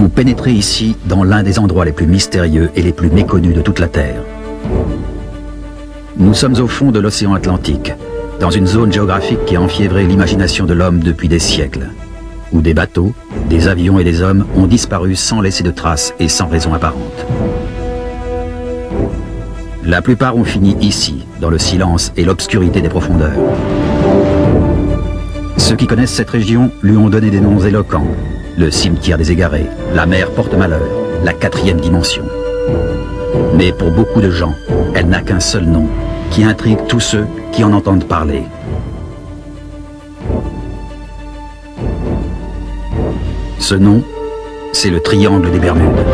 Vous pénétrez ici dans l'un des endroits les plus mystérieux et les plus méconnus de toute la Terre. Nous sommes au fond de l'océan Atlantique, dans une zone géographique qui a enfiévré l'imagination de l'homme depuis des siècles, où des bateaux, des avions et des hommes ont disparu sans laisser de traces et sans raison apparente. La plupart ont fini ici, dans le silence et l'obscurité des profondeurs. Ceux qui connaissent cette région lui ont donné des noms éloquents. Le cimetière des égarés, la mer porte-malheur, la 4e dimension. Mais pour beaucoup de gens, elle n'a qu'un seul nom, qui intrigue tous ceux qui en entendent parler. Ce nom, c'est le triangle des Bermudes.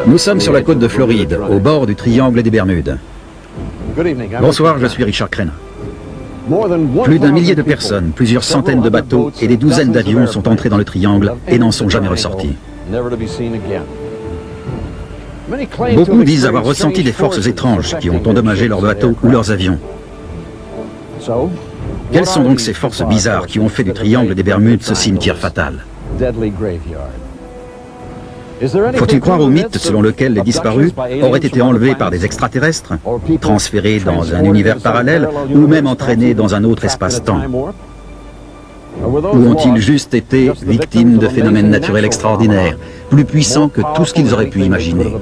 Nous sommes sur la côte de Floride, au bord du triangle des Bermudes. Bonsoir, je suis Richard Crenna. Plus d'1 millier de personnes, plusieurs centaines de bateaux et des douzaines d'avions sont entrés dans le triangle et n'en sont jamais ressortis. Beaucoup disent avoir ressenti des forces étranges qui ont endommagé leurs bateaux ou leurs avions. Quelles sont donc ces forces bizarres qui ont fait du triangle des Bermudes ce cimetière fatal? Faut-il croire au mythe selon lequel les disparus auraient été enlevés par des extraterrestres, transférés dans un univers parallèle ou même entraînés dans un autre espace-temps? Ou ont-ils juste été victimes de phénomènes naturels extraordinaires, plus puissants que tout ce qu'ils auraient pu imaginer?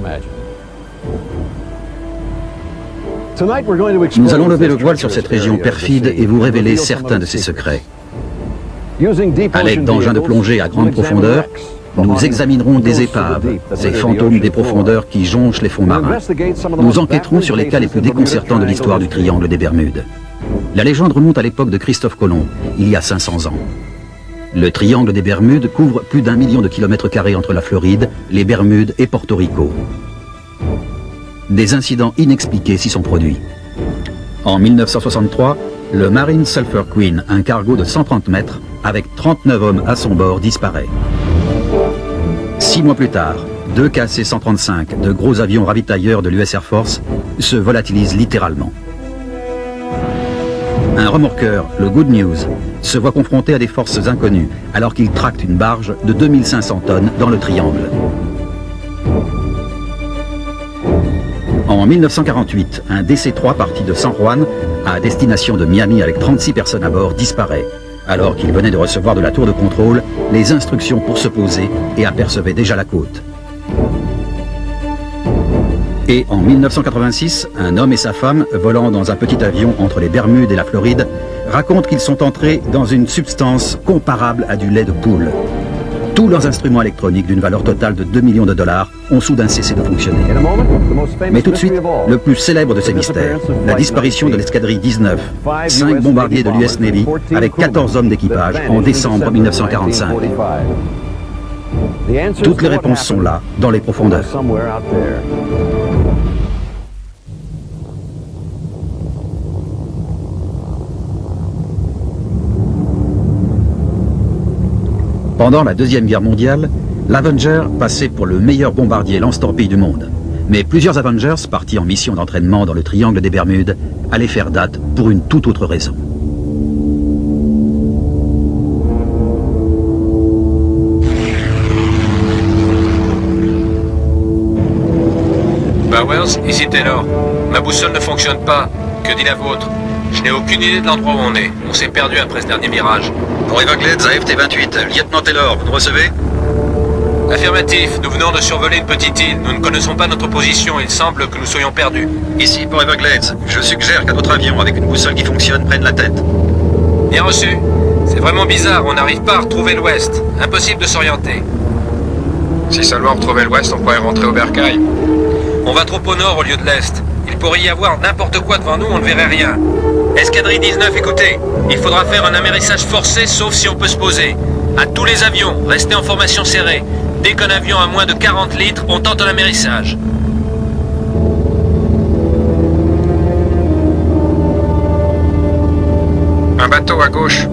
Nous allons lever le voile sur cette région perfide et vous révéler certains de ses secrets. À l'aide d'engins de plongée à grande profondeur, nous examinerons des épaves, ces fantômes des profondeurs qui jonchent les fonds marins. Nous enquêterons sur les cas les plus déconcertants de l'histoire du triangle des Bermudes. La légende remonte à l'époque de Christophe Colomb, il y a 500 ans. Le triangle des Bermudes couvre plus d'1 million de kilomètres carrés entre la Floride, les Bermudes et Porto Rico. Des incidents inexpliqués s'y sont produits. En 1963, le Marine Sulphur Queen, un cargo de 130 mètres, avec 39 hommes à son bord, disparaît. 6 mois plus tard, 2 KC-135, de gros avions ravitailleurs de l'US Air Force, se volatilisent littéralement. Un remorqueur, le Good News, se voit confronté à des forces inconnues alors qu'il tracte une barge de 2500 tonnes dans le triangle. En 1948, un DC-3 parti de San Juan à destination de Miami avec 36 personnes à bord disparaît, alors qu'il venait de recevoir de la tour de contrôle les instructions pour se poser et apercevait déjà la côte. Et en 1986, un homme et sa femme, volant dans un petit avion entre les Bermudes et la Floride, racontent qu'ils sont entrés dans une substance comparable à du lait de poule. Tous leurs instruments électroniques d'une valeur totale de 2 millions de dollars ont soudain cessé de fonctionner. Mais tout de suite, le plus célèbre de ces mystères, la disparition de l'escadrille 19, 5 bombardiers de l'US Navy avec 14 hommes d'équipage en décembre 1945. Toutes les réponses sont là, dans les profondeurs. Pendant la Deuxième Guerre mondiale, l'Avenger passait pour le meilleur bombardier lance-torpilles du monde. Mais plusieurs Avengers, partis en mission d'entraînement dans le triangle des Bermudes, allaient faire date pour une toute autre raison. Bowers, ici Taylor. Ma boussole ne fonctionne pas. Que dit la vôtre? Je n'ai aucune idée de l'endroit où on est. On s'est perdu après ce dernier mirage. Pour Everglades, AFT-28, lieutenant Taylor, vous nous recevez? Affirmatif, nous venons de survoler une petite île. Nous ne connaissons pas notre position, il semble que nous soyons perdus. Ici pour Everglades, je suggère qu'un autre avion avec une boussole qui fonctionne prenne la tête. Bien reçu. C'est vraiment bizarre, on n'arrive pas à retrouver l'ouest. Impossible de s'orienter. Si seulement on retrouvait l'ouest, on pourrait rentrer au bercail. On va trop au nord au lieu de l'est. Il pourrait y avoir n'importe quoi devant nous, on ne verrait rien. Escadrille 19, écoutez. Il faudra faire un amérissage forcé, sauf si on peut se poser. À tous les avions, restez en formation serrée. Dès qu'un avion a moins de 40 litres, on tente un amérissage. Un bateau à gauche.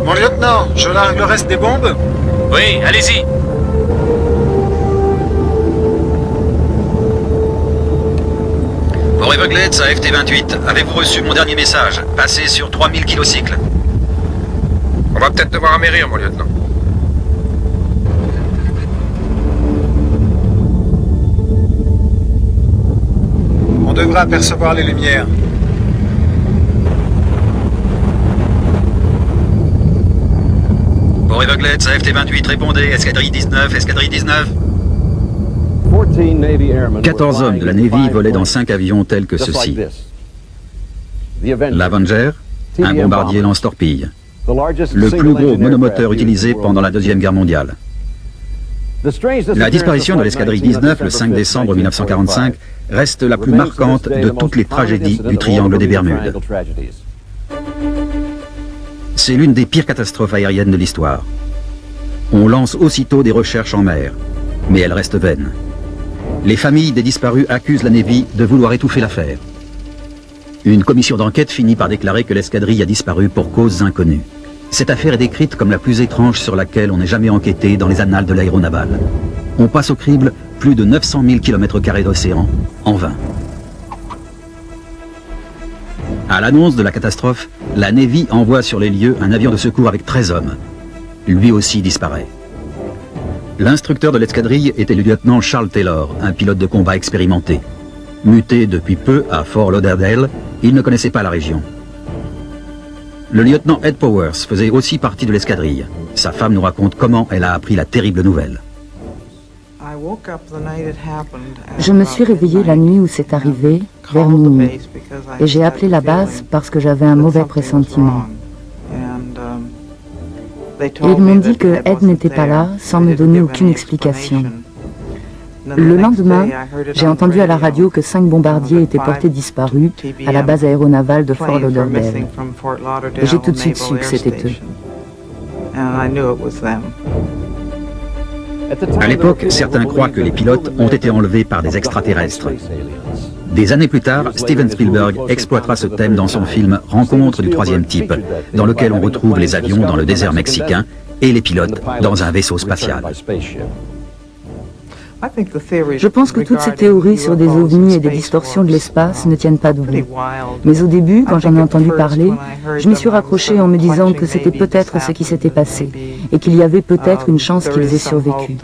Mon lieutenant, je largue le reste des bombes? Oui, allez-y. Pour Everglades à FT28, avez-vous reçu mon dernier message? Passez sur 3000 kilocycles. On va peut-être devoir amérir, mon lieutenant. On devrait apercevoir les lumières. Pour Everglades à FT28, répondez, escadrille 19, escadrille 19. 14 hommes de la Navy volaient dans 5 avions tels que ceux-ci. L'Avenger, un bombardier lance-torpille, le plus gros monomoteur utilisé pendant la Deuxième Guerre mondiale. La disparition de l'escadrille 19 le 5 décembre 1945 reste la plus marquante de toutes les tragédies du triangle des Bermudes. C'est l'une des pires catastrophes aériennes de l'histoire. On lance aussitôt des recherches en mer, mais elles restent vaines. Les familles des disparus accusent la Navy de vouloir étouffer l'affaire. Une commission d'enquête finit par déclarer que l'escadrille a disparu pour causes inconnues. Cette affaire est décrite comme la plus étrange sur laquelle on n'ait jamais enquêté dans les annales de l'aéronavale. On passe au crible plus de 900 000 km² d'océan, en vain. À l'annonce de la catastrophe, la Navy envoie sur les lieux un avion de secours avec 13 hommes. Lui aussi disparaît. L'instructeur de l'escadrille était le lieutenant Charles Taylor, un pilote de combat expérimenté. Muté depuis peu à Fort Lauderdale, il ne connaissait pas la région. Le lieutenant Ed Powers faisait aussi partie de l'escadrille. Sa femme nous raconte comment elle a appris la terrible nouvelle. Je me suis réveillée la nuit où c'est arrivé, vers minuit, et j'ai appelé la base parce que j'avais un mauvais pressentiment. Et ils m'ont dit que Ed n'était pas là, sans me donner aucune explication. Le lendemain, j'ai entendu à la radio que 5 bombardiers étaient portés disparus à la base aéronavale de Fort Lauderdale. Et j'ai tout de suite su que c'était eux. À l'époque, certains croient que les pilotes ont été enlevés par des extraterrestres. Des années plus tard, Steven Spielberg exploitera ce thème dans son film Rencontre du troisième type, dans lequel on retrouve les avions dans le désert mexicain et les pilotes dans un vaisseau spatial. Je pense que toutes ces théories sur des ovnis et des distorsions de l'espace ne tiennent pas debout. Mais au début, quand j'en ai entendu parler, je m'y suis raccrochée en me disant que c'était peut-être ce qui s'était passé et qu'il y avait peut-être une chance qu'ils aient survécu.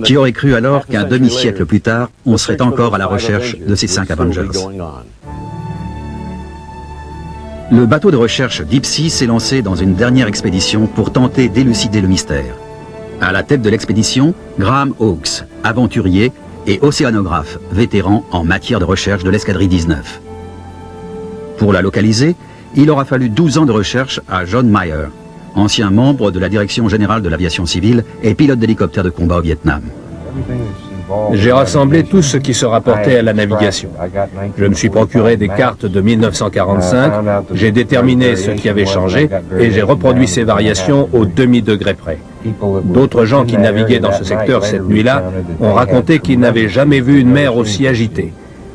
Qui aurait cru alors qu'un demi-siècle plus tard, on serait encore à la recherche de ces 5 Avengers? Le bateau de recherche Deep Sea s'est lancé dans une dernière expédition pour tenter d'élucider le mystère. À la tête de l'expédition, Graham Hawkes, aventurier et océanographe, vétéran en matière de recherche de l'escadrille 19. Pour la localiser, il aura fallu 12 ans de recherche à John Meyer, ancien membre de la Direction générale de l'aviation civile et pilote d'hélicoptère de combat au Vietnam. J'ai rassemblé tout ce qui se rapportait à la navigation. Je me suis procuré des cartes de 1945, j'ai déterminé ce qui avait changé et j'ai reproduit ces variations au demi-degré près. D'autres gens qui naviguaient dans ce secteur cette nuit-là ont raconté qu'ils n'avaient jamais vu une mer aussi agitée.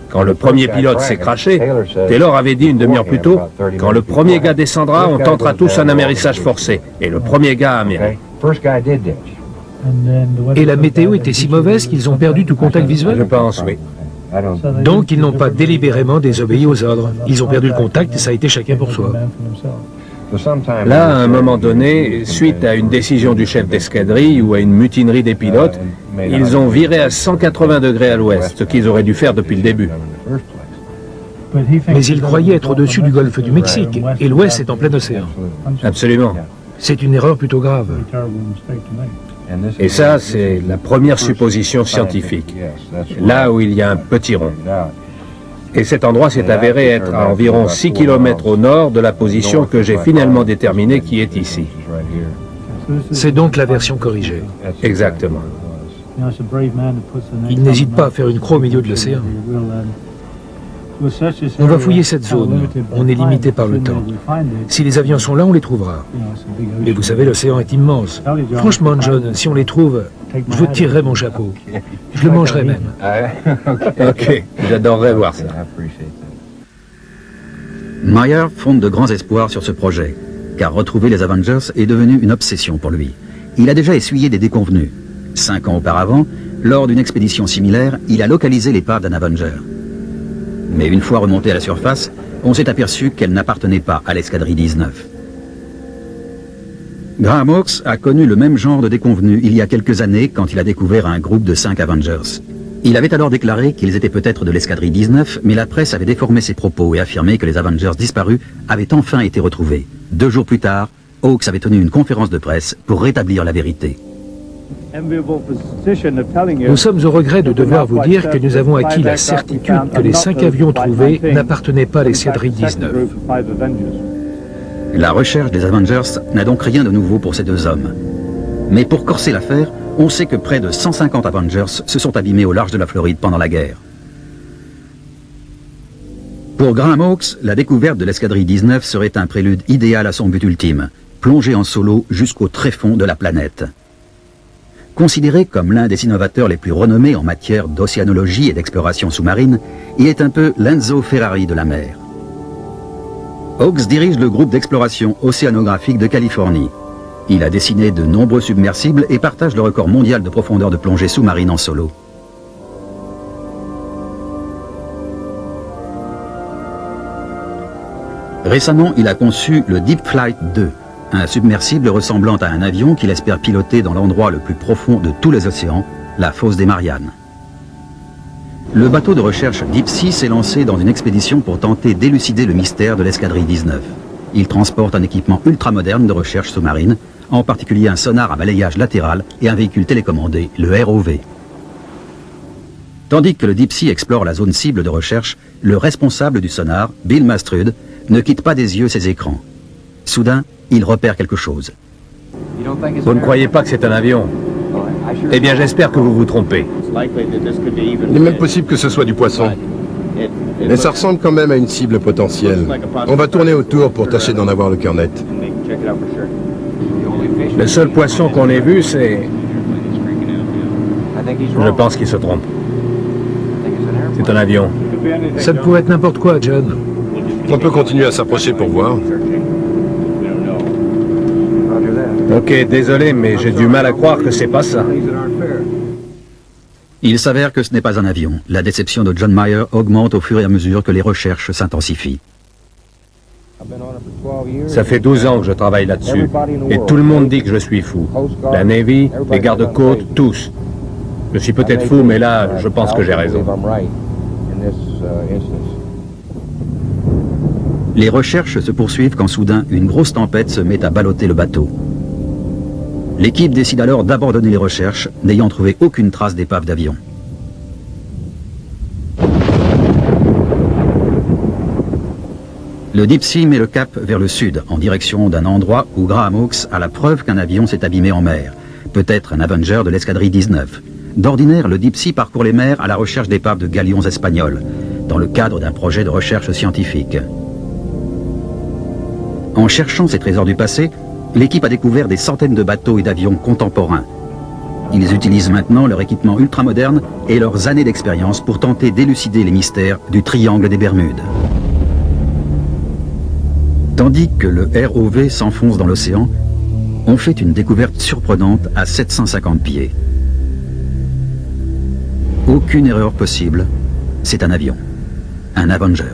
Quand le premier pilote s'est crashé, Taylor avait dit une demi-heure plus tôt, « Quand le premier gars descendra, on tentera tous un amérissage forcé. » Et le premier gars a améré. Et la météo était si mauvaise qu'ils ont perdu tout contact visuel? Je pense, oui. Donc ils n'ont pas délibérément désobéi aux ordres. Ils ont perdu le contact et ça a été chacun pour soi. Là, à un moment donné, suite à une décision du chef d'escadrille ou à une mutinerie des pilotes, ils ont viré à 180 degrés à l'ouest, ce qu'ils auraient dû faire depuis le début. Mais ils croyaient être au-dessus du golfe du Mexique, et l'ouest est en plein océan. Absolument. C'est une erreur plutôt grave. Et ça, c'est la première supposition scientifique, là où il y a un petit rond. Et cet endroit s'est avéré être à environ 6 km au nord de la position que j'ai finalement déterminée qui est ici. C'est donc la version corrigée. Exactement. Il n'hésite pas à faire une croix au milieu de l'océan. On va fouiller cette zone. On est limité par le temps. Si les avions sont là, on les trouvera. Mais vous savez, l'océan est immense. Franchement, John, si on les trouve, je vous tirerai mon chapeau. Je le mangerai même. Ok, j'adorerais voir ça. Meyer fonde de grands espoirs sur ce projet, car retrouver les Avengers est devenu une obsession pour lui. Il a déjà essuyé des déconvenues. 5 ans auparavant, Lors d'une expédition similaire, il a localisé l'épave d'un Avenger. Mais une fois remonté à la surface, on s'est aperçu qu'elle n'appartenait pas à l'escadrille 19. Graham Hawkes a connu le même genre de déconvenue il y a quelques années quand il a découvert un groupe de 5 Avengers. Il avait alors déclaré qu'ils étaient peut-être de l'escadrille 19, mais la presse avait déformé ses propos et affirmé que les Avengers disparus avaient enfin été retrouvés. 2 jours plus tard, Hawkes avait tenu une conférence de presse pour rétablir la vérité. Nous sommes au regret de devoir vous dire que nous avons acquis la certitude que les 5 avions trouvés n'appartenaient pas à l'escadrille 19. La recherche des Avengers n'a donc rien de nouveau pour ces 2 hommes. Mais pour corser l'affaire, on sait que près de 150 Avengers se sont abîmés au large de la Floride pendant la guerre. Pour Graham Hawkes, la découverte de l'escadrille 19 serait un prélude idéal à son but ultime, plonger en solo jusqu'au tréfond de la planète. Considéré comme l'un des innovateurs les plus renommés en matière d'océanologie et d'exploration sous-marine, il est un peu l'Enzo Ferrari de la mer. Hawkes dirige le groupe d'exploration océanographique de Californie. Il a dessiné de nombreux submersibles et partage le record mondial de profondeur de plongée sous-marine en solo. Récemment, il a conçu le Deep Flight 2, un submersible ressemblant à un avion qu'il espère piloter dans l'endroit le plus profond de tous les océans, la fosse des Mariannes. Le bateau de recherche Deep Sea s'est lancé dans une expédition pour tenter d'élucider le mystère de l'escadrille 19. Il transporte un équipement ultramoderne de recherche sous-marine, en particulier un sonar à balayage latéral et un véhicule télécommandé, le ROV. Tandis que le Deep Sea explore la zone cible de recherche, le responsable du sonar, Bill Mastrud, ne quitte pas des yeux ses écrans. Soudain, il repère quelque chose. Vous ne croyez pas que c'est un avion? Eh bien, j'espère que vous vous trompez. Il est même possible que ce soit du poisson. Mais ça ressemble quand même à une cible potentielle. On va tourner autour pour tâcher d'en avoir le cœur net. Le seul poisson qu'on ait vu, c'est... Je pense qu'il se trompe. C'est un avion. Ça ne pourrait être n'importe quoi, John. On peut continuer à s'approcher pour voir. Ok, désolé, mais j'ai du mal à croire que c'est pas ça. Il s'avère que ce n'est pas un avion. La déception de John Mayer augmente au fur et à mesure que les recherches s'intensifient. Ça fait 12 ans que je travaille là-dessus. Et tout le monde dit que je suis fou. La Navy, les gardes-côtes, tous. Je suis peut-être fou, mais là, je pense que j'ai raison. Les recherches se poursuivent quand soudain, une grosse tempête se met à balloter le bateau. L'équipe décide alors d'abandonner les recherches, n'ayant trouvé aucune trace d'épave d'avion. Le Deep Sea met le cap vers le sud, en direction d'un endroit où Graham Hawkes a la preuve qu'un avion s'est abîmé en mer. Peut-être un Avenger de l'escadrille 19. D'ordinaire, le Deep Sea parcourt les mers à la recherche d'épaves de galions espagnols, dans le cadre d'un projet de recherche scientifique. En cherchant ces trésors du passé, l'équipe a découvert des centaines de bateaux et d'avions contemporains. Ils utilisent maintenant leur équipement ultramoderne et leurs années d'expérience pour tenter d'élucider les mystères du triangle des Bermudes. Tandis que le ROV s'enfonce dans l'océan, on fait une découverte surprenante à 750 pieds. Aucune erreur possible, c'est un avion, un Avenger.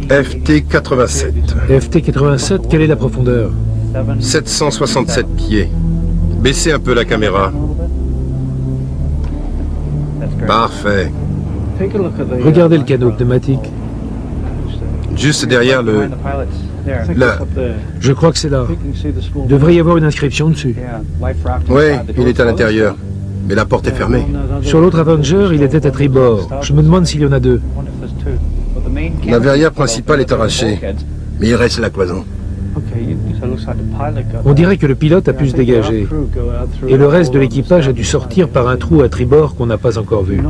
FT-87. FT-87, quelle est la profondeur? 767 pieds. Baissez un peu la caméra. Parfait. Regardez le canot pneumatique. Juste derrière le... Là. Je crois que c'est là. Il devrait y avoir une inscription dessus. Oui, il est à l'intérieur. Mais la porte est fermée. Sur l'autre Avenger, il était à tribord. Je me demande s'il y en a 2. La verrière principale est arrachée. Mais il reste la cloison. On dirait que le pilote a pu se dégager. Et le reste de l'équipage a dû sortir par un trou à tribord qu'on n'a pas encore vu.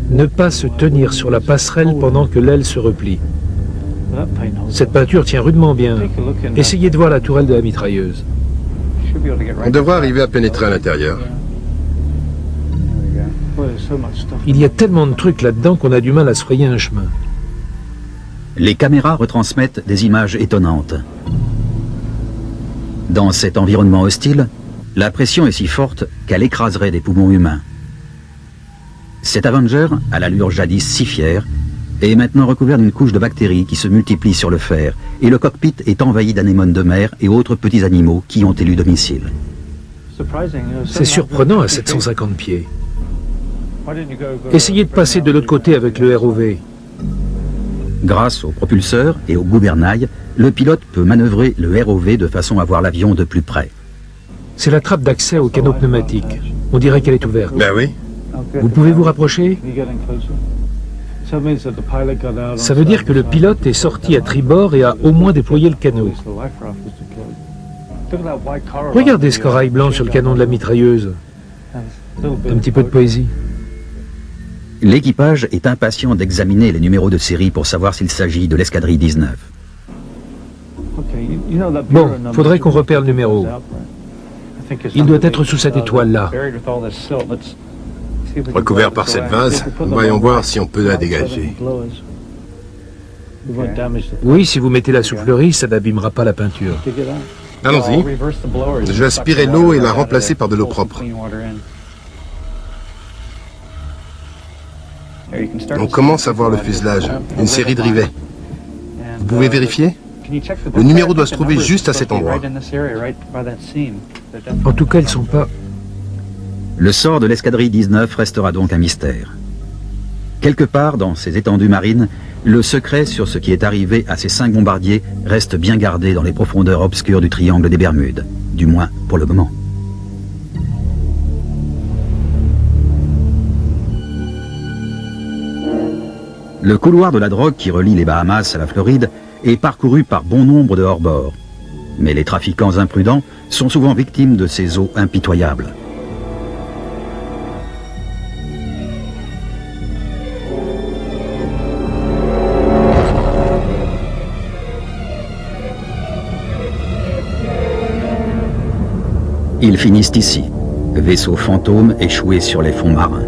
Ne pas se tenir sur la passerelle pendant que l'aile se replie. Cette peinture tient rudement bien. Essayez de voir la tourelle de la mitrailleuse. On devrait arriver à pénétrer à l'intérieur. Il y a tellement de trucs là-dedans qu'on a du mal à se frayer un chemin. Les caméras retransmettent des images étonnantes. Dans cet environnement hostile, La pression est si forte qu'elle écraserait des poumons humains. Cet Avenger, à l'allure jadis si fière, est maintenant recouvert d'une couche de bactéries qui se multiplient sur le fer, et le cockpit est envahi d'anémones de mer et autres petits animaux qui ont élu domicile. C'est surprenant à 750 pieds. Essayez de passer de l'autre côté avec le ROV. Grâce au propulseur et au gouvernail, le pilote peut manœuvrer le ROV de façon à voir l'avion de plus près. C'est la trappe d'accès au canot pneumatique. On dirait qu'elle est ouverte. Ben oui. Vous pouvez vous rapprocher? Ça veut dire que le pilote est sorti à tribord et a au moins déployé le canot. Regardez ce corail blanc sur le canon de la mitrailleuse. Un petit peu de poésie. L'équipage est impatient d'examiner les numéros de série pour savoir s'il s'agit de l'escadrille 19. Bon, faudrait qu'on repère le numéro. Il doit être sous cette étoile-là. Recouvert par cette vase, voyons voir si on peut la dégager. Oui, si vous mettez la soufflerie, ça n'abîmera pas la peinture. Allons-y. Je vais aspirer l'eau et la remplacer par de l'eau propre. On commence à voir le fuselage, une série de rivets. Vous pouvez vérifier? Le numéro doit se trouver juste à cet endroit. En tout cas, ils ne sont pas... Le sort de l'escadrille 19 restera donc un mystère. Quelque part dans ces étendues marines, le secret sur ce qui est arrivé à ces 5 bombardiers reste bien gardé dans les profondeurs obscures du triangle des Bermudes, du moins pour le moment. Le couloir de la drogue qui relie les Bahamas à la Floride est parcouru par bon nombre de hors-bords. Mais les trafiquants imprudents sont souvent victimes de ces eaux impitoyables. Ils finissent ici, vaisseaux fantômes échoués sur les fonds marins.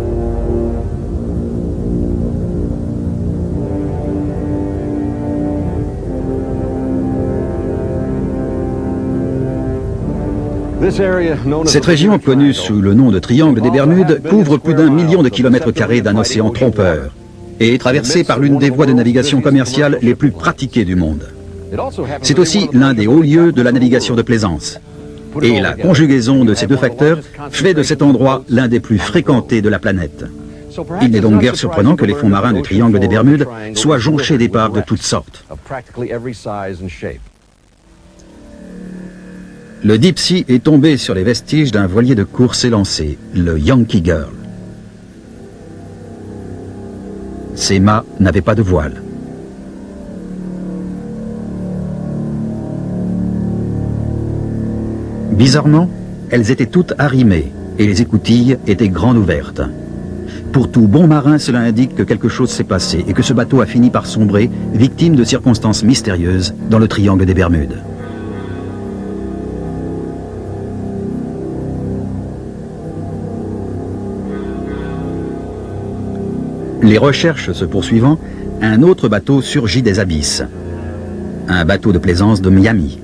Cette région, connue sous le nom de Triangle des Bermudes, couvre plus d'1 million de kilomètres carrés d'un océan trompeur et est traversée par l'une des voies de navigation commerciale les plus pratiquées du monde. C'est aussi l'un des hauts lieux de la navigation de plaisance. Et la conjugaison de ces deux facteurs fait de cet endroit l'un des plus fréquentés de la planète. Il n'est donc guère surprenant que les fonds marins du Triangle des Bermudes soient jonchés d'épaves de toutes sortes. Le Deep Sea est tombé sur les vestiges d'un voilier de course élancé, le Yankee Girl. Ces mâts n'avaient pas de voile. Bizarrement, elles étaient toutes arrimées et les écoutilles étaient grandes ouvertes. Pour tout bon marin, cela indique que quelque chose s'est passé et que ce bateau a fini par sombrer, victime de circonstances mystérieuses dans le Triangle des Bermudes. Les recherches se poursuivant, un autre bateau surgit des abysses. Un bateau de plaisance de Miami.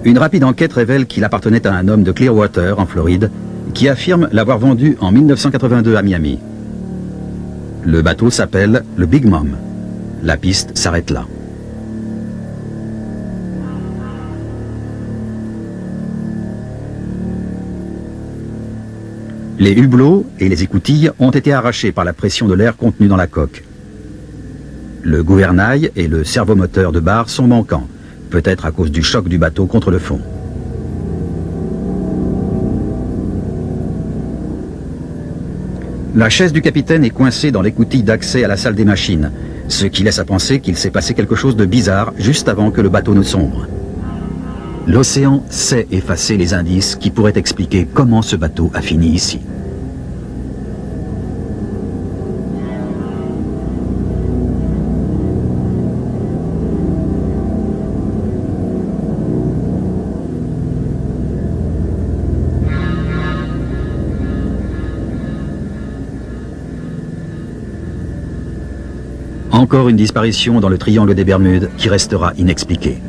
Une rapide enquête révèle qu'il appartenait à un homme de Clearwater, en Floride, qui affirme l'avoir vendu en 1982 à Miami. Le bateau s'appelle le Big Mom. La piste s'arrête là. Les hublots et les écoutilles ont été arrachés par la pression de l'air contenu dans la coque. Le gouvernail et le servomoteur de barre sont manquants, peut-être à cause du choc du bateau contre le fond. La chaise du capitaine est coincée dans l'écoutille d'accès à la salle des machines, ce qui laisse à penser qu'il s'est passé quelque chose de bizarre juste avant que le bateau ne sombre. L'océan sait effacer les indices qui pourraient expliquer comment ce bateau a fini ici. Encore une disparition dans le Triangle des Bermudes qui restera inexpliquée.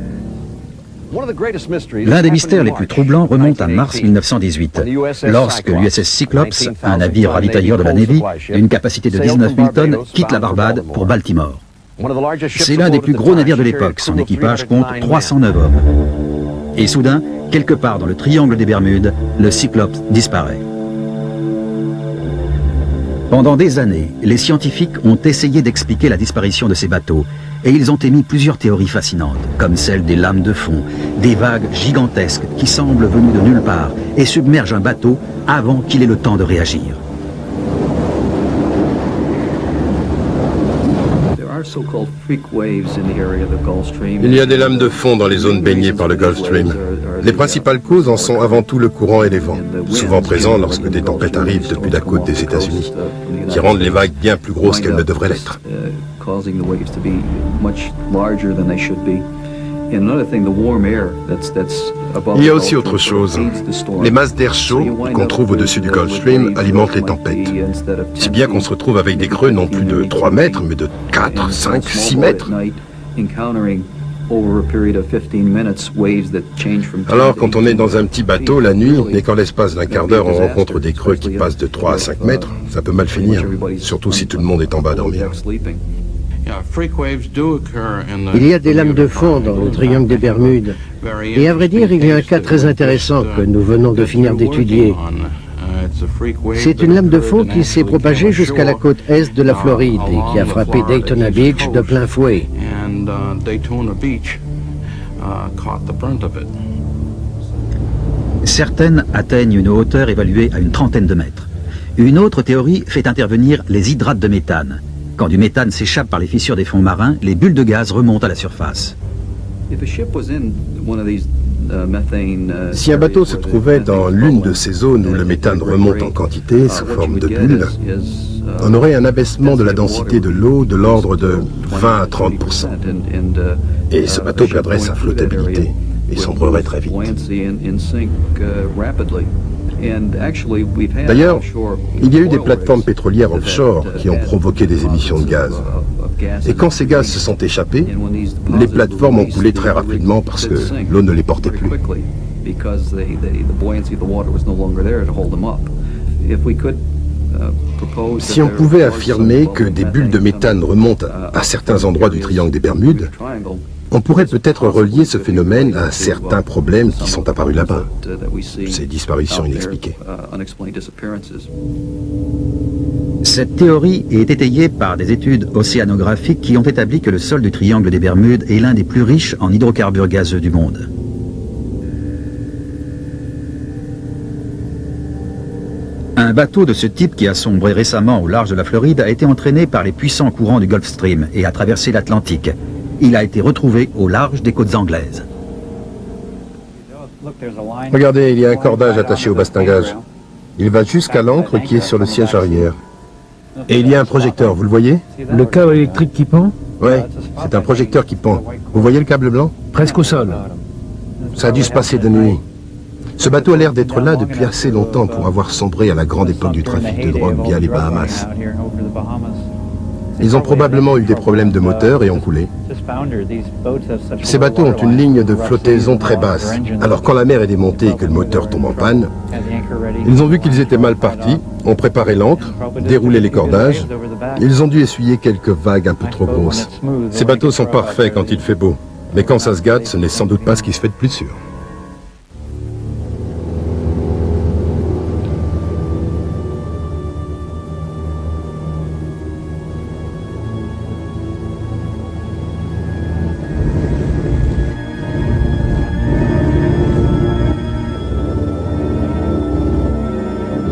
L'un des mystères les plus troublants remonte à mars 1918, lorsque l'USS Cyclops, un navire ravitailleur de la Navy, d'une capacité de 19 000 tonnes, quitte la Barbade pour Baltimore. C'est l'un des plus gros navires de l'époque, son équipage compte 309 hommes. Et soudain, quelque part dans le triangle des Bermudes, le Cyclops disparaît. Pendant des années, les scientifiques ont essayé d'expliquer la disparition de ces bateaux, et ils ont émis plusieurs théories fascinantes, comme celle des lames de fond, des vagues gigantesques qui semblent venues de nulle part et submergent un bateau avant qu'il ait le temps de réagir. Il y a des lames de fond dans les zones baignées par le Gulf Stream. Les principales causes en sont avant tout le courant et les vents, souvent présents lorsque des tempêtes arrivent depuis la côte des États-Unis, qui rendent les vagues bien plus grosses qu'elles ne devraient l'être. Il y a aussi autre chose. Les masses d'air chaud qu'on trouve au-dessus du Gulf Stream alimentent les tempêtes. Si bien qu'on se retrouve avec des creux non plus de 3 mètres, mais de 4, 5, 6 mètres. Alors, quand on est dans un petit bateau la nuit, et qu'en l'espace d'un quart d'heure on rencontre des creux qui passent de 3 à 5 mètres, ça peut mal finir, surtout si tout le monde est en bas à dormir. Il y a des lames de fond dans le triangle des Bermudes. Et à vrai dire, il y a un cas très intéressant que nous venons de finir d'étudier. C'est une lame de fond qui s'est propagée jusqu'à la côte est de la Floride et qui a frappé Daytona Beach de plein fouet. Certaines atteignent une hauteur évaluée à une trentaine de mètres. Une autre théorie fait intervenir les hydrates de méthane. Quand du méthane s'échappe par les fissures des fonds marins, les bulles de gaz remontent à la surface. Si un bateau se trouvait dans l'une de ces zones où le méthane remonte en quantité sous forme de bulles, on aurait un abaissement de la densité de l'eau de l'ordre de 20 à 30%. Et ce bateau perdrait sa flottabilité et sombrerait très vite. D'ailleurs, il y a eu des plateformes pétrolières offshore qui ont provoqué des émissions de gaz. Et quand ces gaz se sont échappés, les plateformes ont coulé très rapidement parce que l'eau ne les portait plus. Si on pouvait affirmer que des bulles de méthane remontent à certains endroits du triangle des Bermudes, on pourrait peut-être relier ce phénomène à certains problèmes qui sont apparus là-bas, ces disparitions inexpliquées. Cette théorie est étayée par des études océanographiques qui ont établi que le sol du triangle des Bermudes est l'un des plus riches en hydrocarbures gazeux du monde. Un bateau de ce type qui a sombré récemment au large de la Floride a été entraîné par les puissants courants du Gulf Stream et a traversé l'Atlantique. Il a été retrouvé au large des côtes anglaises. Regardez, il y a un cordage attaché au bastingage. Il va jusqu'à l'ancre qui est sur le siège arrière. Et il y a un projecteur, vous le voyez? Le câble électrique qui pend? Oui, c'est un projecteur qui pend. Vous voyez le câble blanc? Presque au sol. Ça a dû se passer de nuit. Ce bateau a l'air d'être là depuis assez longtemps pour avoir sombré à la grande époque du trafic de drogue via les Bahamas. Ils ont probablement eu des problèmes de moteur et ont coulé. Ces bateaux ont une ligne de flottaison très basse. Alors quand la mer est démontée et que le moteur tombe en panne, ils ont vu qu'ils étaient mal partis, ont préparé l'ancre, déroulé les cordages. Ils ont dû essuyer quelques vagues un peu trop grosses. Ces bateaux sont parfaits quand il fait beau. Mais quand ça se gâte, ce n'est sans doute pas ce qui se fait de plus sûr.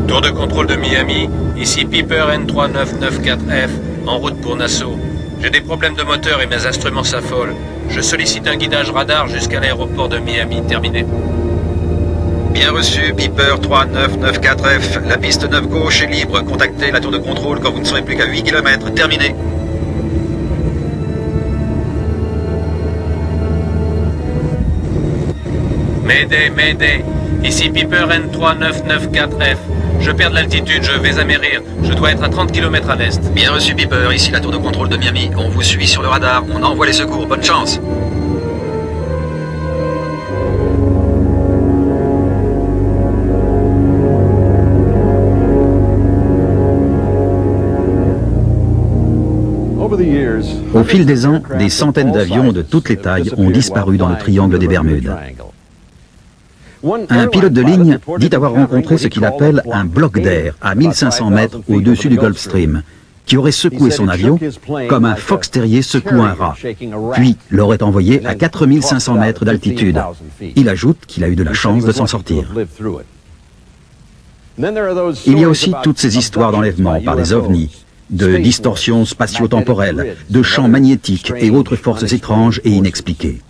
Tour de contrôle de Miami, ici Piper N3994F, en route pour Nassau. J'ai des problèmes de moteur et mes instruments s'affolent. Je sollicite un guidage radar jusqu'à l'aéroport de Miami. Terminé. Bien reçu, Piper 3994F. La piste 9 gauche est libre. Contactez la tour de contrôle quand vous ne serez plus qu'à 8 km. Terminé. Mayday, Mayday. Ici Piper N3994F. Je perds de l'altitude, je vais amérir. Je dois être à 30 km à l'est. Bien reçu, Piper. Ici la tour de contrôle de Miami. On vous suit sur le radar. On envoie les secours. Bonne chance. Au fil des ans, des centaines d'avions de toutes les tailles ont disparu dans le triangle des Bermudes. Un pilote de ligne dit avoir rencontré ce qu'il appelle un bloc d'air à 1500 mètres au-dessus du Gulf Stream, qui aurait secoué son avion comme un fox terrier secoue un rat, puis l'aurait envoyé à 4500 mètres d'altitude. Il ajoute qu'il a eu de la chance de s'en sortir. Il y a aussi toutes ces histoires d'enlèvement par des ovnis, de distorsions spatio-temporelles, de champs magnétiques et autres forces étranges et inexpliquées.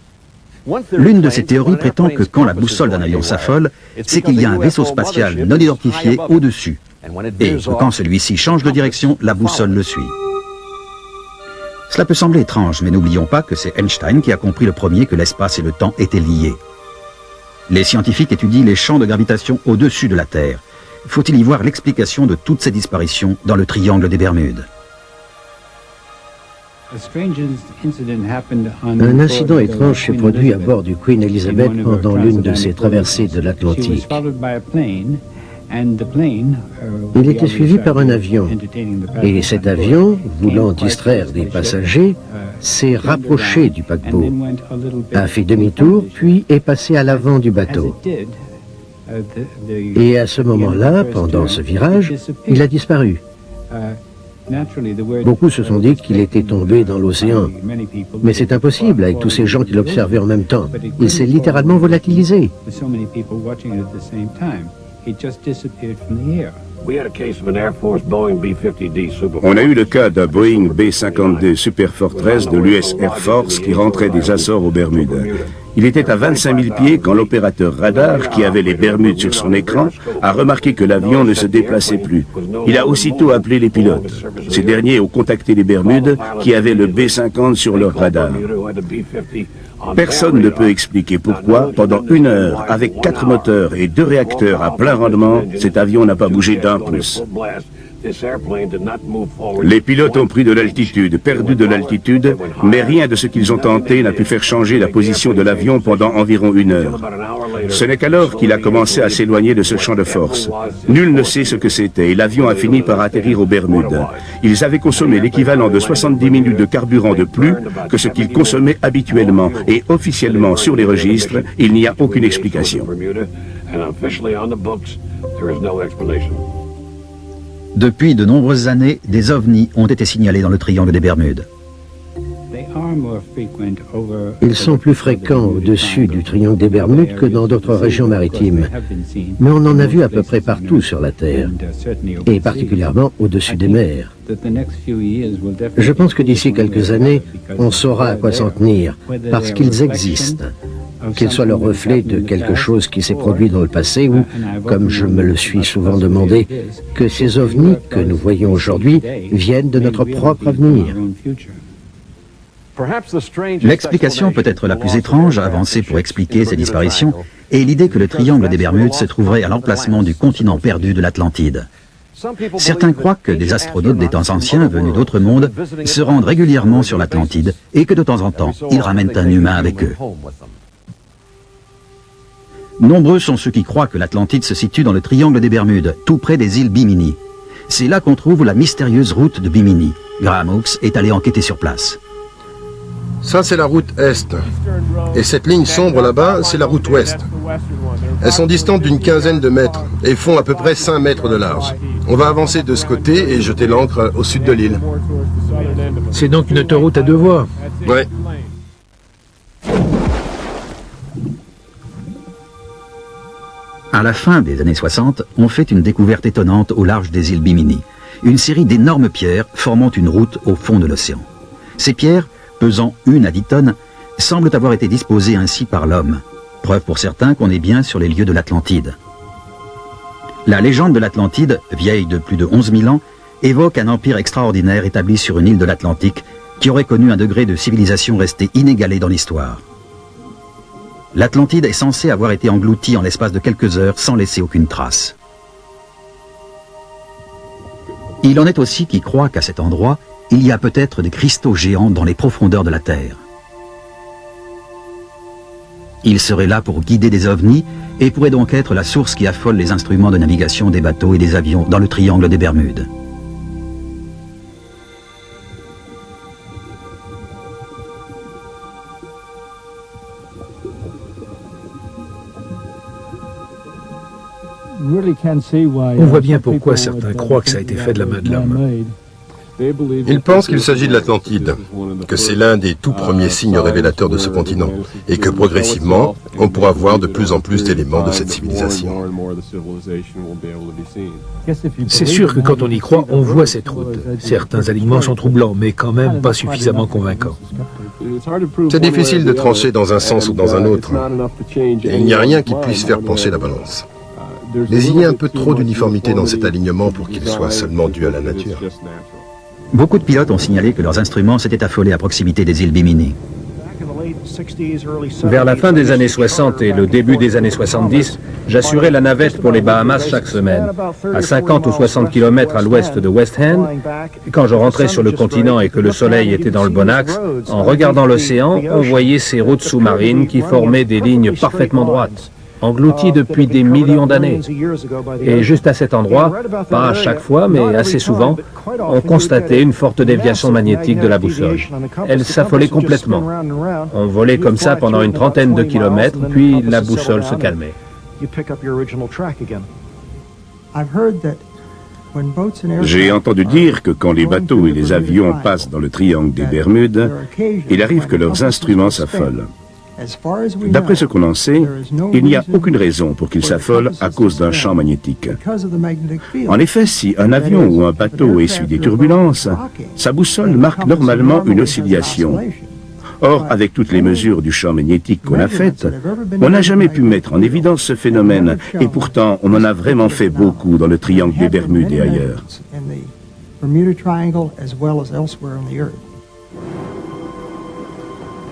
L'une de ces théories prétend que quand la boussole d'un avion s'affole, c'est qu'il y a un vaisseau spatial non identifié au-dessus, et que quand celui-ci change de direction, la boussole le suit. Cela peut sembler étrange, mais n'oublions pas que c'est Einstein qui a compris le premier que l'espace et le temps étaient liés. Les scientifiques étudient les champs de gravitation au-dessus de la Terre. Faut-il y voir l'explication de toutes ces disparitions dans le triangle des Bermudes? Un incident étrange s'est produit à bord du Queen Elizabeth pendant l'une de ses traversées de l'Atlantique. Il était suivi par un avion, et cet avion, voulant distraire des passagers, s'est rapproché du paquebot, a fait demi-tour, puis est passé à l'avant du bateau. Et à ce moment-là, pendant ce virage, il a disparu. Beaucoup se sont dit qu'il était tombé dans l'océan. Mais c'est impossible avec tous ces gens qui l'observaient en même temps. Il s'est littéralement volatilisé. On a eu le cas d'un Boeing B-52 Super Fortress de l'US Air Force qui rentrait des Açores aux Bermudes. Il était à 25 000 pieds quand l'opérateur radar, qui avait les Bermudes sur son écran, a remarqué que l'avion ne se déplaçait plus. Il a aussitôt appelé les pilotes. Ces derniers ont contacté les Bermudes, qui avaient le B-50 sur leur radar. Personne ne peut expliquer pourquoi, pendant 1 heure, avec 4 moteurs et 2 réacteurs à plein rendement, cet avion n'a pas bougé d'1 pouce. Les pilotes ont pris de l'altitude, perdu de l'altitude, mais rien de ce qu'ils ont tenté n'a pu faire changer la position de l'avion pendant environ 1 heure. Ce n'est qu'alors qu'il a commencé à s'éloigner de ce champ de force. Nul ne sait ce que c'était et l'avion a fini par atterrir aux Bermudes. Ils avaient consommé l'équivalent de 70 minutes de carburant de plus que ce qu'ils consommaient habituellement et officiellement sur les registres, il n'y a aucune explication. Depuis de nombreuses années, des ovnis ont été signalés dans le triangle des Bermudes. Ils sont plus fréquents au-dessus du triangle des Bermudes que dans d'autres régions maritimes. Mais on en a vu à peu près partout sur la Terre, et particulièrement au-dessus des mers. Je pense que d'ici quelques années, on saura à quoi s'en tenir, parce qu'ils existent. Qu'ils soient le reflet de quelque chose qui s'est produit dans le passé ou, comme je me le suis souvent demandé, que ces ovnis que nous voyons aujourd'hui viennent de notre propre avenir. L'explication peut-être la plus étrange avancée pour expliquer ces disparitions est l'idée que le triangle des Bermudes se trouverait à l'emplacement du continent perdu de l'Atlantide. Certains croient que des astronautes des temps anciens venus d'autres mondes se rendent régulièrement sur l'Atlantide et que de temps en temps, ils ramènent un humain avec eux. Nombreux sont ceux qui croient que l'Atlantide se situe dans le triangle des Bermudes, tout près des îles Bimini. C'est là qu'on trouve la mystérieuse route de Bimini. Graham Hooks est allé enquêter sur place. Ça, c'est la route Est. Et cette ligne sombre là-bas, c'est la route Ouest. Elles sont distantes d'une quinzaine de mètres et font à peu près 5 mètres de large. On va avancer de ce côté et jeter l'ancre au sud de l'île. C'est donc une autoroute à 2 voies. Ouais. À la fin des années 60, on fait une découverte étonnante au large des îles Bimini. Une série d'énormes pierres formant une route au fond de l'océan. Ces pierres, pesant 1 à 10 tonnes, semblent avoir été disposées ainsi par l'homme. Preuve pour certains qu'on est bien sur les lieux de l'Atlantide. La légende de l'Atlantide, vieille de plus de 11 000 ans, évoque un empire extraordinaire établi sur une île de l'Atlantique qui aurait connu un degré de civilisation resté inégalé dans l'histoire. L'Atlantide est censée avoir été engloutie en l'espace de quelques heures sans laisser aucune trace. Il en est aussi qui croient qu'à cet endroit, il y a peut-être des cristaux géants dans les profondeurs de la Terre. Ils seraient là pour guider des ovnis et pourraient donc être la source qui affole les instruments de navigation des bateaux et des avions dans le triangle des Bermudes. On voit bien pourquoi certains croient que ça a été fait de la main de l'homme. Ils pensent qu'il s'agit de l'Atlantide, que c'est l'un des tout premiers signes révélateurs de ce continent, et que progressivement, on pourra voir de plus en plus d'éléments de cette civilisation. C'est sûr que quand on y croit, on voit cette route. Certains alignements sont troublants, mais quand même pas suffisamment convaincants. C'est difficile de trancher dans un sens ou dans un autre, et il n'y a rien qui puisse faire pencher la balance. Mais il y a un peu trop d'uniformité dans cet alignement pour qu'il soit seulement dû à la nature. Beaucoup de pilotes ont signalé que leurs instruments s'étaient affolés à proximité des îles Bimini. Vers la fin des années 60 et le début des années 70, j'assurais la navette pour les Bahamas chaque semaine. À 50 ou 60 km à l'ouest de West End, quand je rentrais sur le continent et que le soleil était dans le bon axe, en regardant l'océan, on voyait ces routes sous-marines qui formaient des lignes parfaitement droites, englouties depuis des millions d'années. Et juste à cet endroit, pas à chaque fois, mais assez souvent, on constatait une forte déviation magnétique de la boussole. Elle s'affolait complètement. On volait comme ça pendant une trentaine de kilomètres, puis la boussole se calmait. J'ai entendu dire que quand les bateaux et les avions passent dans le triangle des Bermudes, il arrive que leurs instruments s'affolent. D'après ce qu'on en sait, il n'y a aucune raison pour qu'il s'affole à cause d'un champ magnétique. En effet, si un avion ou un bateau essuie des turbulences, sa boussole marque normalement une oscillation. Or, avec toutes les mesures du champ magnétique qu'on a faites, on n'a jamais pu mettre en évidence ce phénomène, et pourtant on en a vraiment fait beaucoup dans le triangle des Bermudes et ailleurs.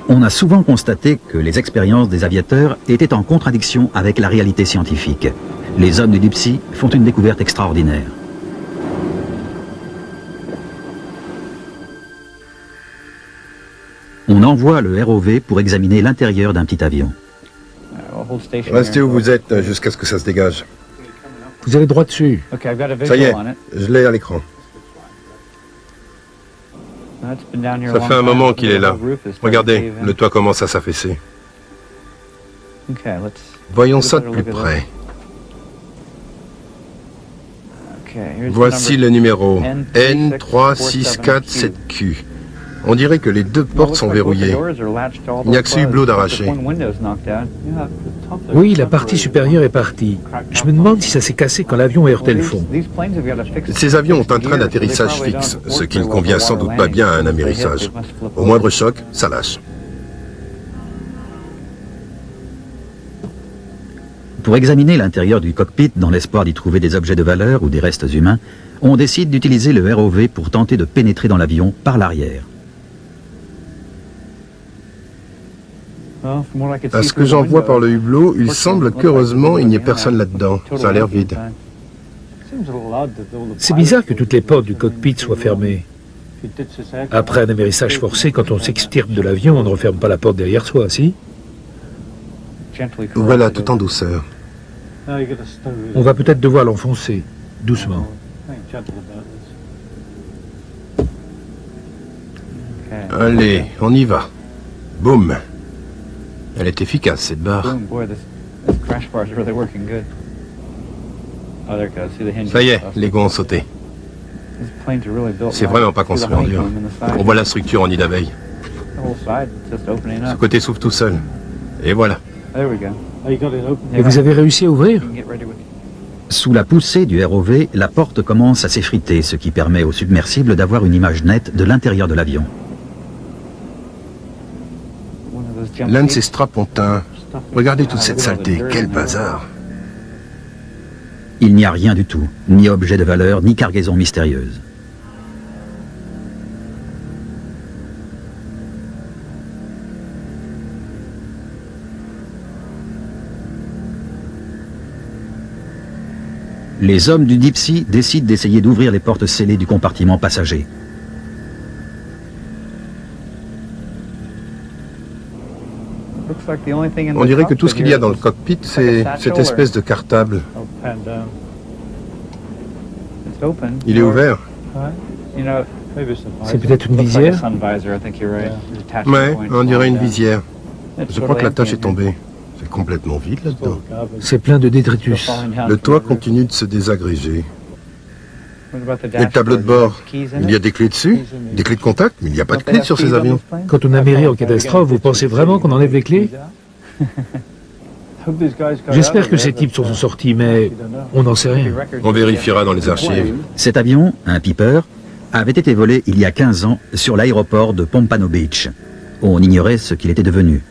On a souvent constaté que les expériences des aviateurs étaient en contradiction avec la réalité scientifique. Les hommes du Deep Sea font une découverte extraordinaire. On envoie le ROV pour examiner l'intérieur d'un petit avion. Restez où vous êtes jusqu'à ce que ça se dégage. Vous avez droit dessus. Ça y est, je l'ai à l'écran. Ça fait un moment qu'il est là. Regardez, le toit commence à s'affaisser. Voyons ça de plus près. Voici le numéro N3647Q. On dirait que les deux portes sont verrouillées. Il n'y a que ce hublot d'arraché. Oui, la partie supérieure est partie. Je me demande si ça s'est cassé quand l'avion a heurté le fond. Ces avions ont un train d'atterrissage fixe, ce qui ne convient sans doute pas bien à un amérissage. Au moindre choc, ça lâche. Pour examiner l'intérieur du cockpit dans l'espoir d'y trouver des objets de valeur ou des restes humains, on décide d'utiliser le ROV pour tenter de pénétrer dans l'avion par l'arrière. À ce que j'en vois par le hublot, il semble qu'heureusement il n'y ait personne là-dedans. Ça a l'air vide. C'est bizarre que toutes les portes du cockpit soient fermées. Après un amérissage forcé, quand on s'extirpe de l'avion, on ne referme pas la porte derrière soi, si? Voilà, tout en douceur. On va peut-être devoir l'enfoncer, doucement. Allez, on y va. Boum. Elle est efficace, cette barre. Ça y est, les gonds ont sauté. C'est vraiment pas construit en dur. On voit la structure en nid d'abeille. Ce côté s'ouvre tout seul. Et voilà. Et vous avez réussi à ouvrir? Sous la poussée du ROV, la porte commence à s'effriter, ce qui permet au submersible d'avoir une image nette de l'intérieur de l'avion. L'un de ces strapontins. Regardez toute cette saleté, quel bazar. Il n'y a rien du tout, ni objet de valeur, ni cargaison mystérieuse. Les hommes du Deep Sea décident d'essayer d'ouvrir les portes scellées du compartiment passager. On dirait que tout ce qu'il y a dans le cockpit, c'est cette espèce de cartable. Il est ouvert. C'est peut-être une visière? Ouais, on dirait une visière. Je crois que la tâche est tombée. C'est complètement vide là-dedans. C'est plein de détritus. Le toit continue de se désagréger. Et le tableau de bord, il y a des clés dessus? Des clés de contact? Mais il n'y a pas de clés sur ces avions. Quand on amérit en catastrophe, vous pensez vraiment qu'on enlève les clés? J'espère que ces types sont sortis, mais on n'en sait rien. On vérifiera dans les archives. Cet avion, un Piper, avait été volé il y a 15 ans sur l'aéroport de Pompano Beach. On ignorait ce qu'il était devenu.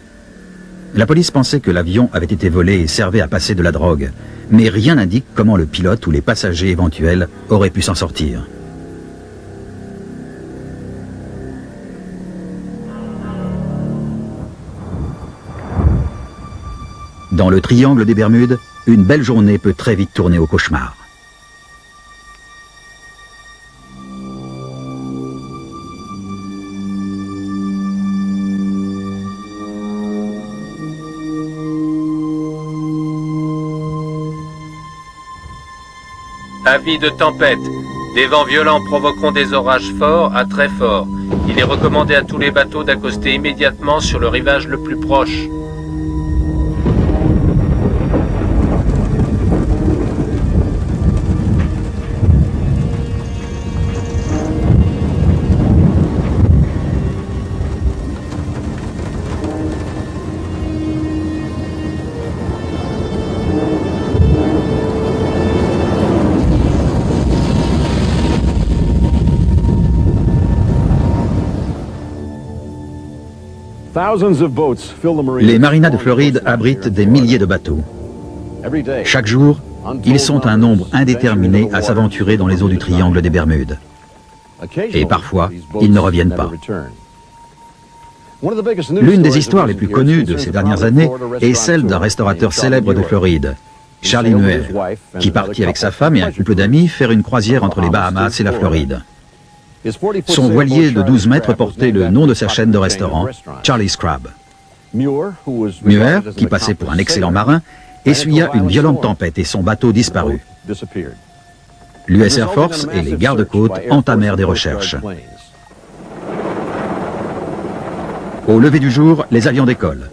La police pensait que l'avion avait été volé et servait à passer de la drogue, mais rien n'indique comment le pilote ou les passagers éventuels auraient pu s'en sortir. Dans le triangle des Bermudes, une belle journée peut très vite tourner au cauchemar. Avis de tempête. Des vents violents provoqueront des orages forts à très forts. Il est recommandé à tous les bateaux d'accoster immédiatement sur le rivage le plus proche. Les marinas de Floride abritent des milliers de bateaux. Chaque jour, ils sont un nombre indéterminé à s'aventurer dans les eaux du triangle des Bermudes. Et parfois, ils ne reviennent pas. L'une des histoires les plus connues de ces dernières années est celle d'un restaurateur célèbre de Floride, Charlie Muir, qui partit avec sa femme et un couple d'amis faire une croisière entre les Bahamas et la Floride. Son voilier de 12 mètres portait le nom de sa chaîne de restaurants, Charlie's Crab. Muir, qui passait pour un excellent marin, essuya une violente tempête et son bateau disparut. L'US Air Force et les gardes-côtes entamèrent des recherches. Au lever du jour, les avions décollent.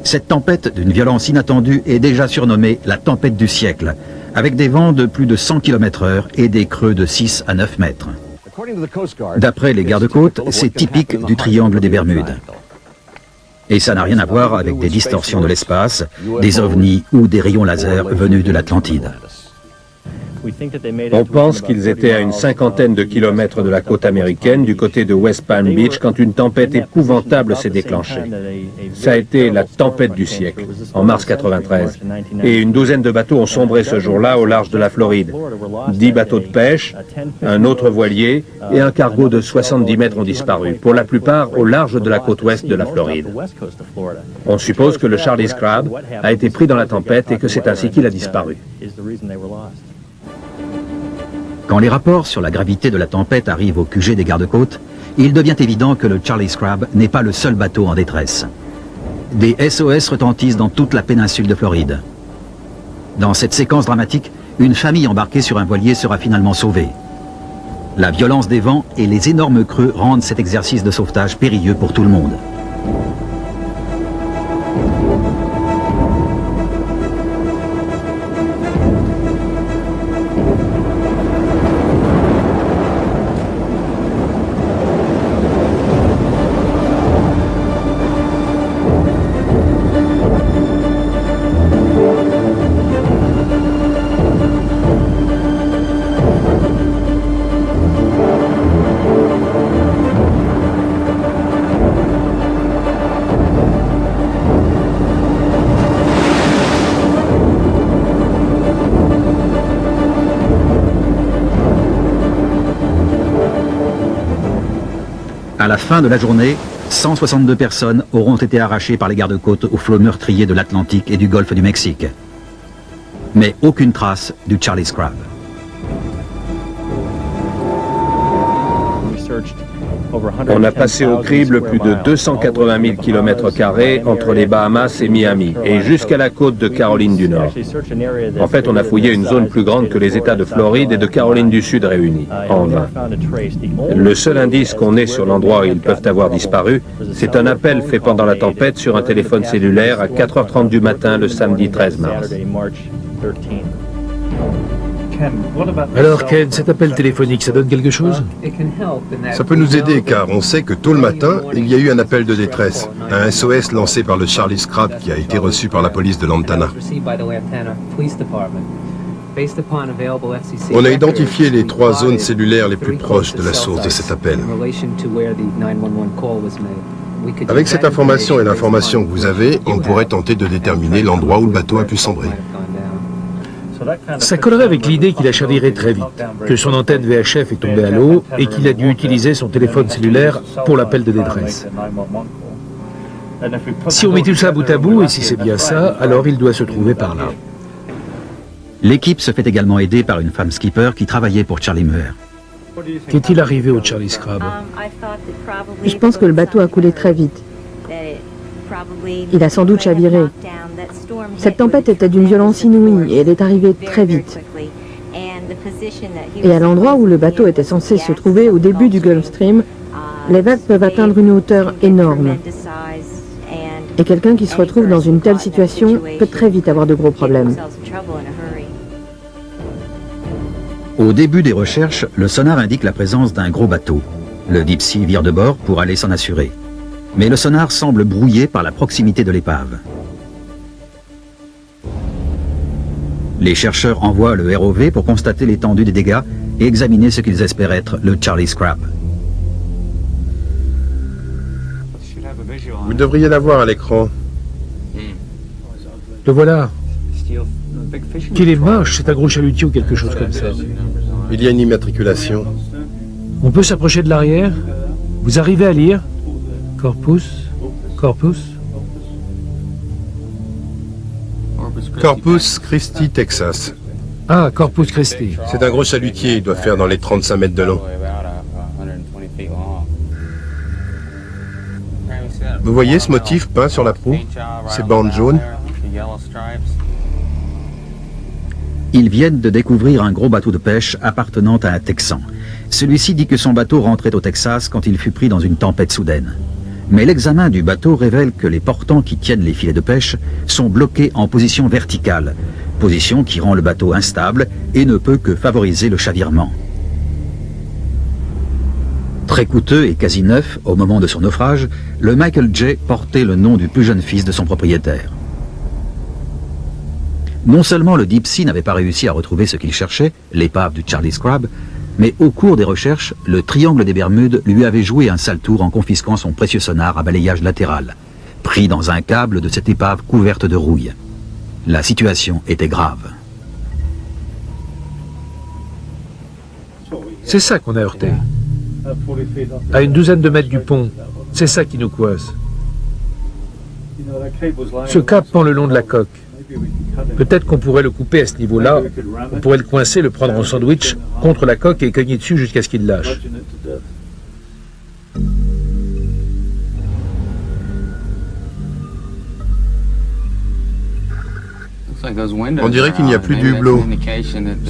Cette tempête d'une violence inattendue est déjà surnommée la tempête du siècle, avec des vents de plus de 100 km/h et des creux de 6 à 9 mètres. D'après les gardes-côtes, c'est typique du triangle des Bermudes. Et ça n'a rien à voir avec des distorsions de l'espace, des ovnis ou des rayons laser venus de l'Atlantide. On pense qu'ils étaient à une cinquantaine de kilomètres de la côte américaine, du côté de West Palm Beach, quand une tempête épouvantable s'est déclenchée. Ça a été la tempête du siècle, en mars 93. Et une douzaine de bateaux ont sombré ce jour-là au large de la Floride. 10 bateaux de pêche, un autre voilier et un cargo de 70 mètres ont disparu, pour la plupart au large de la côte ouest de la Floride. On suppose que le Charlie's Crab a été pris dans la tempête et que c'est ainsi qu'il a disparu. Quand les rapports sur la gravité de la tempête arrivent au QG des gardes-côtes, il devient évident que le Charlie's Crab n'est pas le seul bateau en détresse. Des SOS retentissent dans toute la péninsule de Floride. Dans cette séquence dramatique, une famille embarquée sur un voilier sera finalement sauvée. La violence des vents et les énormes creux rendent cet exercice de sauvetage périlleux pour tout le monde. À la fin de la journée, 162 personnes auront été arrachées par les gardes-côtes aux flots meurtriers de l'Atlantique et du golfe du Mexique. Mais aucune trace du Charlie's Crab. On a passé au crible plus de 280 000 km² entre les Bahamas et Miami, et jusqu'à la côte de Caroline du Nord. En fait, on a fouillé une zone plus grande que les États de Floride et de Caroline du Sud réunis, en vain. Le seul indice qu'on ait sur l'endroit où ils peuvent avoir disparu, c'est un appel fait pendant la tempête sur un téléphone cellulaire à 4h30 du matin le samedi 13 mars. Alors Ken, cet appel téléphonique, ça donne quelque chose? Ça peut nous aider car on sait que tôt le matin, il y a eu un appel de détresse, un SOS lancé par le Charlie Crab qui a été reçu par la police de Lantana. On a identifié les 3 zones cellulaires les plus proches de la source de cet appel. Avec cette information et l'information que vous avez, on pourrait tenter de déterminer l'endroit où le bateau a pu sombrer. Ça collerait avec l'idée qu'il a chaviré très vite, que son antenne VHF est tombée à l'eau et qu'il a dû utiliser son téléphone cellulaire pour l'appel de détresse. Si on met tout ça bout à bout, et si c'est bien ça, alors il doit se trouver par là. L'équipe se fait également aider par une femme skipper qui travaillait pour Charlie Muir. Qu'est-il arrivé au Charlie Crab? Je pense que le bateau a coulé très vite. Il a sans doute chaviré. Cette tempête était d'une violence inouïe et elle est arrivée très vite. Et à l'endroit où le bateau était censé se trouver au début du Gulf Stream, les vagues peuvent atteindre une hauteur énorme. Et quelqu'un qui se retrouve dans une telle situation peut très vite avoir de gros problèmes. Au début des recherches, le sonar indique la présence d'un gros bateau. Le Deep Sea vire de bord pour aller s'en assurer. Mais le sonar semble brouillé par la proximité de l'épave. Les chercheurs envoient le ROV pour constater l'étendue des dégâts et examiner ce qu'ils espèrent être le Charlie Crab. Vous devriez l'avoir à l'écran. Le voilà. Qu'il est moche, c'est un gros chalutier ou quelque chose comme ça. Il y a une immatriculation. On peut s'approcher de l'arrière? Vous arrivez à lire? Corpus? Corpus? Corpus Christi, Texas. Ah, Corpus Christi. C'est un gros chalutier, il doit faire dans les 35 mètres de long. Vous voyez ce motif peint sur la proue? Ces bandes jaunes? Ils viennent de découvrir un gros bateau de pêche appartenant à un Texan. Celui-ci dit que son bateau rentrait au Texas quand il fut pris dans une tempête soudaine. Mais l'examen du bateau révèle que les portants qui tiennent les filets de pêche sont bloqués en position verticale, position qui rend le bateau instable et ne peut que favoriser le chavirement. Très coûteux et quasi neuf au moment de son naufrage, le Michael J portait le nom du plus jeune fils de son propriétaire. Non seulement le Deep Sea n'avait pas réussi à retrouver ce qu'il cherchait, l'épave du Charlie Crab, mais au cours des recherches, le triangle des Bermudes lui avait joué un sale tour en confisquant son précieux sonar à balayage latéral, pris dans un câble de cette épave couverte de rouille. La situation était grave. C'est ça qu'on a heurté. À une douzaine de mètres du pont, c'est ça qui nous coince. Ce câble pend le long de la coque. Peut-être qu'on pourrait le couper à ce niveau-là, on pourrait le coincer, le prendre en sandwich contre la coque et cogner dessus jusqu'à ce qu'il lâche. On dirait qu'il n'y a plus de hublot.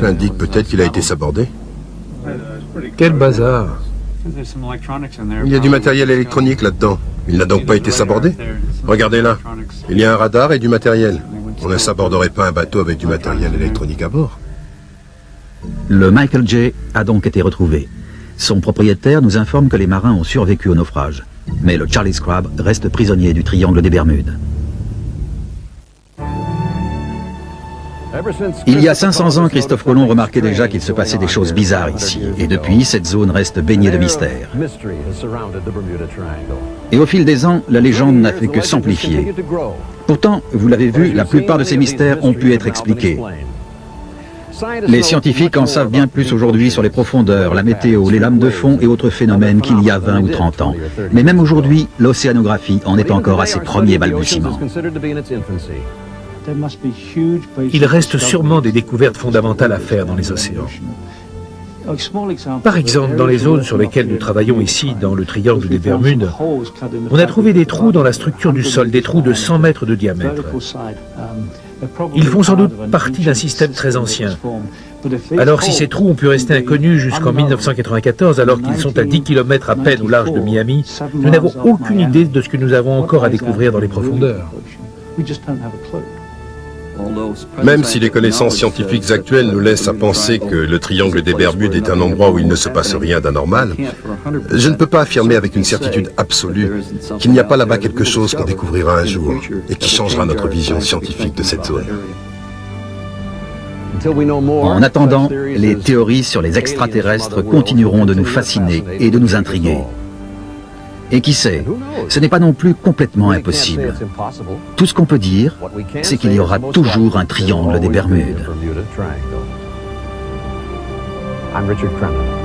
Ça indique peut-être qu'il a été sabordé. Quel bazar! Il y a du matériel électronique là-dedans. Il n'a donc pas été sabordé? Regardez là. Il y a un radar et du matériel. On ne saborderait pas un bateau avec du matériel électronique à bord. Le Michael J a donc été retrouvé. Son propriétaire nous informe que les marins ont survécu au naufrage. Mais le Charlie Crab reste prisonnier du triangle des Bermudes. Il y a 500 ans, Christophe Colomb remarquait déjà qu'il se passait des choses bizarres ici. Et depuis, cette zone reste baignée de mystères. Et au fil des ans, la légende n'a fait que s'amplifier. Pourtant, vous l'avez vu, la plupart de ces mystères ont pu être expliqués. Les scientifiques en savent bien plus aujourd'hui sur les profondeurs, la météo, les lames de fond et autres phénomènes qu'il y a 20 ou 30 ans. Mais même aujourd'hui, l'océanographie en est encore à ses premiers balbutiements. Il reste sûrement des découvertes fondamentales à faire dans les océans. Par exemple, dans les zones sur lesquelles nous travaillons ici, dans le triangle des Bermudes, on a trouvé des trous dans la structure du sol, des trous de 100 mètres de diamètre. Ils font sans doute partie d'un système très ancien. Alors si ces trous ont pu rester inconnus jusqu'en 1994, alors qu'ils sont à 10 km à peine au large de Miami, nous n'avons aucune idée de ce que nous avons encore à découvrir dans les profondeurs. Même si les connaissances scientifiques actuelles nous laissent à penser que le triangle des Bermudes est un endroit où il ne se passe rien d'anormal, je ne peux pas affirmer avec une certitude absolue qu'il n'y a pas là-bas quelque chose qu'on découvrira un jour et qui changera notre vision scientifique de cette zone. En attendant, les théories sur les extraterrestres continueront de nous fasciner et de nous intriguer. Et qui sait, ce n'est pas non plus complètement impossible. Tout ce qu'on peut dire, c'est qu'il y aura toujours un triangle des Bermudes. I'm Richard Crenna.